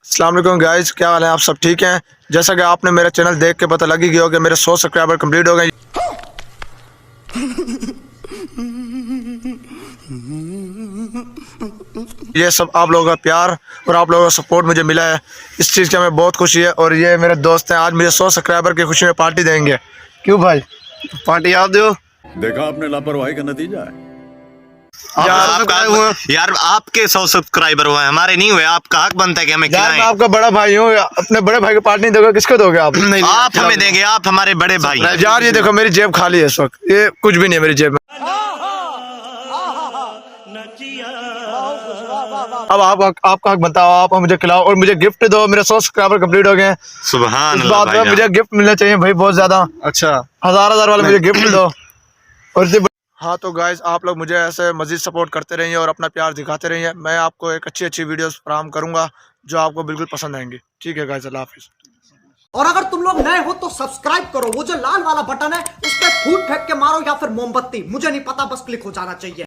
अस्सलाम वालेकुम गाइस, क्या हाल है? आप सब ठीक हैं? जैसा कि आपने मेरा चैनल देख के पता लग ही गया हो कि मेरे 100 सब्सक्राइबर कंप्लीट हो गए। ये सब आप लोगों का प्यार और आप लोगों का सपोर्ट मुझे मिला है, इस चीज़ की हमें बहुत खुशी है। और ये मेरे दोस्त हैं, आज मुझे 100 सब्सक्राइबर की खुशी में पार्टी देंगे। क्यों भाई, पार्टी आप दो। देखा आपने लापरवाही का नतीजा है। यार आपके 100 सब्सक्राइबर हुए, हमारे नहीं हुए। आपका हक बनता है कि हमें यार मैं खिलाएं। आपका बड़ा भाई हूँ, अपने बड़े भाई को पार्टी नहीं दोगे, किसको दोगे आप? आप हमें देंगे, आप हमारे बड़े भाई हैं। यार ये देखो, मेरी जेब खाली है इस वक्त, ये कुछ भी नहीं है मेरी जेब में। अब आपका हक बनता है, आप मुझे खिलाओ और मुझे गिफ्ट दो। मेरे 100 सब्सक्राइबर कंप्लीट हो गए हैं। सुभान इस अल्लाह बात में भाईजान। मुझे गिफ्ट मिलना चाहिए भाई, बहुत ज्यादा। अच्छा, हजार वाले मुझे गिफ्ट दो। और हाँ तो गाइज, आप लोग मुझे ऐसे मजीद सपोर्ट करते रहिए और अपना प्यार दिखाते रहिए। मैं आपको एक अच्छी वीडियोस फराहम करूंगा जो आपको बिल्कुल पसंद आएंगी। ठीक है गाइज, अल्लाह हाफिज़। और अगर तुम लोग नए हो तो सब्सक्राइब करो, वो जो लाल वाला बटन है उस पर फूट फेंक के मारो या फिर मोमबत्ती, मुझे नहीं पता, बस क्लिक हो जाना चाहिए।